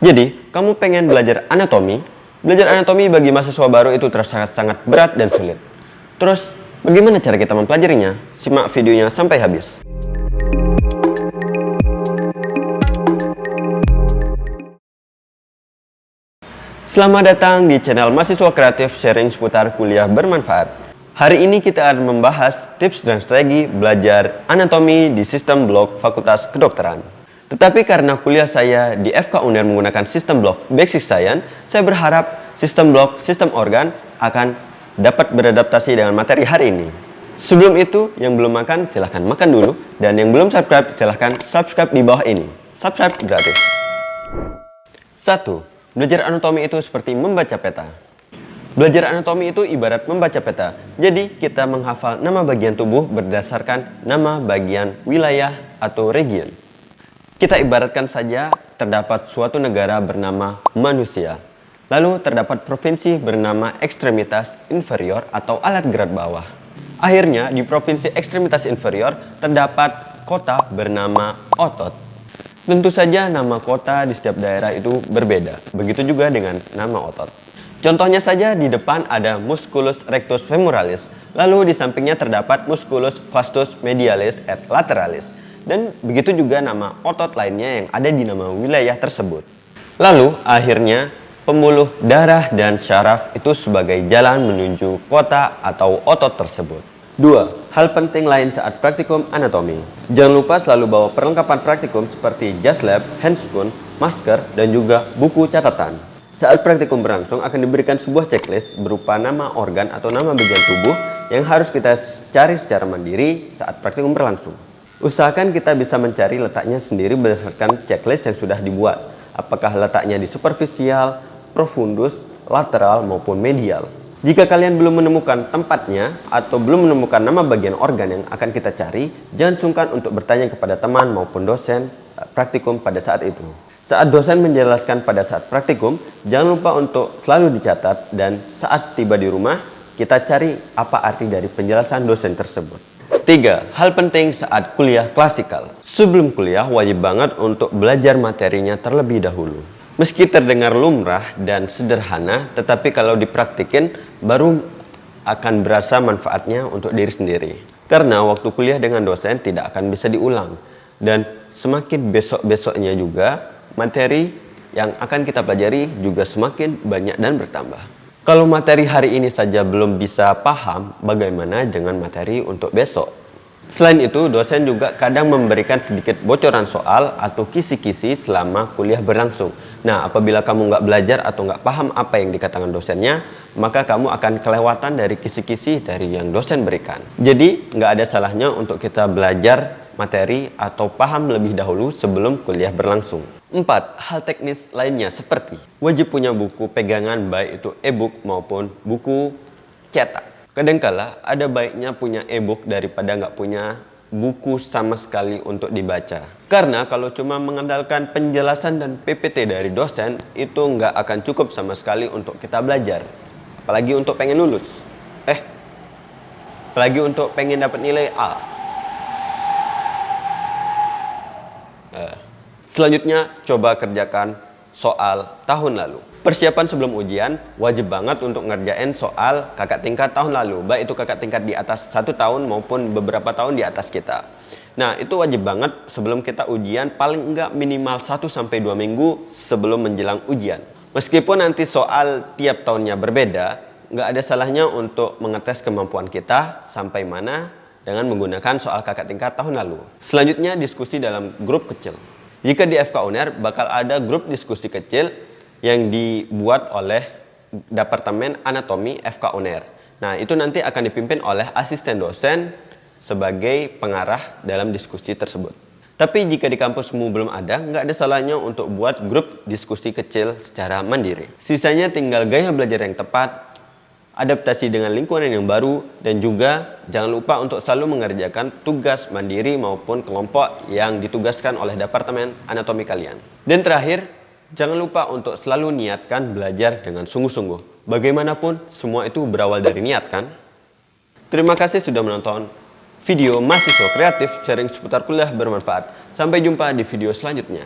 Jadi, kamu pengen belajar anatomi? Belajar anatomi bagi mahasiswa baru itu terasa sangat berat dan sulit. Terus, bagaimana cara kita mempelajarinya? Simak videonya sampai habis. Selamat datang di channel Mahasiswa Kreatif sharing seputar kuliah bermanfaat. Hari ini kita akan membahas tips dan strategi belajar anatomi di sistem blok Fakultas Kedokteran. Tetapi karena kuliah saya di FK UNER menggunakan sistem blok Basic Science, saya berharap sistem blok sistem organ akan dapat beradaptasi dengan materi hari ini. Sebelum itu, yang belum makan silahkan makan dulu, dan yang belum subscribe silahkan subscribe di bawah ini. Subscribe gratis. 1. Belajar anatomi itu seperti membaca peta. Belajar anatomi itu ibarat membaca peta. Jadi, kita menghafal nama bagian tubuh berdasarkan nama bagian wilayah atau region. Kita ibaratkan saja terdapat suatu negara bernama manusia. Lalu terdapat provinsi bernama ekstremitas inferior atau alat gerak bawah. Akhirnya di provinsi ekstremitas inferior terdapat kota bernama otot. Tentu saja nama kota di setiap daerah itu berbeda. Begitu juga dengan nama otot. Contohnya saja di depan ada musculus rectus femoralis. Lalu di sampingnya terdapat musculus vastus medialis et lateralis. Dan begitu juga nama otot lainnya yang ada di nama wilayah tersebut. Lalu akhirnya pembuluh darah dan syaraf itu sebagai jalan menuju kota atau otot tersebut. 2. Hal penting lain saat praktikum anatomi. Jangan lupa selalu bawa perlengkapan praktikum seperti jas lab, handscoon, masker, dan juga buku catatan. Saat praktikum berlangsung akan diberikan sebuah checklist berupa nama organ atau nama bagian tubuh yang harus kita cari secara mandiri saat praktikum berlangsung. Usahakan kita bisa mencari letaknya sendiri berdasarkan checklist yang sudah dibuat. Apakah letaknya di superficial, profundus, lateral, maupun medial. Jika kalian belum menemukan tempatnya atau belum menemukan nama bagian organ yang akan kita cari, jangan sungkan untuk bertanya kepada teman maupun dosen praktikum pada saat itu. Saat dosen menjelaskan pada saat praktikum, jangan lupa untuk selalu dicatat dan saat tiba di rumah, kita cari apa arti dari penjelasan dosen tersebut. 3. Hal penting saat kuliah klasikal. Sebelum kuliah, wajib banget untuk belajar materinya terlebih dahulu. Meski terdengar lumrah dan sederhana, tetapi kalau dipraktikin, baru akan berasa manfaatnya untuk diri sendiri. Karena waktu kuliah dengan dosen tidak akan bisa diulang. Dan semakin besok-besoknya juga, materi yang akan kita pelajari juga semakin banyak dan bertambah. Kalau materi hari ini saja belum bisa paham, bagaimana dengan materi untuk besok? Selain itu, dosen juga kadang memberikan sedikit bocoran soal atau kisi-kisi selama kuliah berlangsung. Nah, apabila kamu nggak belajar atau nggak paham apa yang dikatakan dosennya, maka kamu akan kelewatan dari kisi-kisi dari yang dosen berikan. Jadi, nggak ada salahnya untuk kita belajar materi atau paham lebih dahulu sebelum kuliah berlangsung. 4. Hal teknis lainnya seperti wajib punya buku pegangan baik itu e-book maupun buku cetak. Kadangkala ada baiknya punya e-book daripada nggak punya buku sama sekali untuk dibaca. Karena kalau cuma mengandalkan penjelasan dan PPT dari dosen itu nggak akan cukup sama sekali untuk kita belajar. Apalagi untuk pengen lulus. Apalagi untuk pengen dapat nilai A. Selanjutnya, coba kerjakan soal tahun lalu. Persiapan sebelum ujian, wajib banget untuk ngerjain soal kakak tingkat tahun lalu. Baik itu kakak tingkat di atas 1 tahun maupun beberapa tahun di atas kita. Nah, itu wajib banget sebelum kita ujian, paling enggak minimal 1-2 minggu sebelum menjelang ujian. Meskipun nanti soal tiap tahunnya berbeda, nggak ada salahnya untuk mengetes kemampuan kita sampai mana dengan menggunakan soal kakak tingkat tahun lalu. Selanjutnya, diskusi dalam grup kecil. Jika di FK UNER bakal ada grup diskusi kecil yang dibuat oleh Departemen Anatomi FK UNER. Nah, itu nanti akan dipimpin oleh asisten dosen sebagai pengarah dalam diskusi tersebut. Tapi jika di kampusmu belum ada, nggak ada salahnya untuk buat grup diskusi kecil secara mandiri. Sisanya tinggal gaya belajar yang tepat, adaptasi dengan lingkungan yang baru, dan juga jangan lupa untuk selalu mengerjakan tugas mandiri maupun kelompok yang ditugaskan oleh Departemen Anatomi kalian. Dan terakhir, jangan lupa untuk selalu niatkan belajar dengan sungguh-sungguh. Bagaimanapun, semua itu berawal dari niat, kan? Terima kasih sudah menonton video Mahasiswa Kreatif sharing seputar kuliah bermanfaat. Sampai jumpa di video selanjutnya.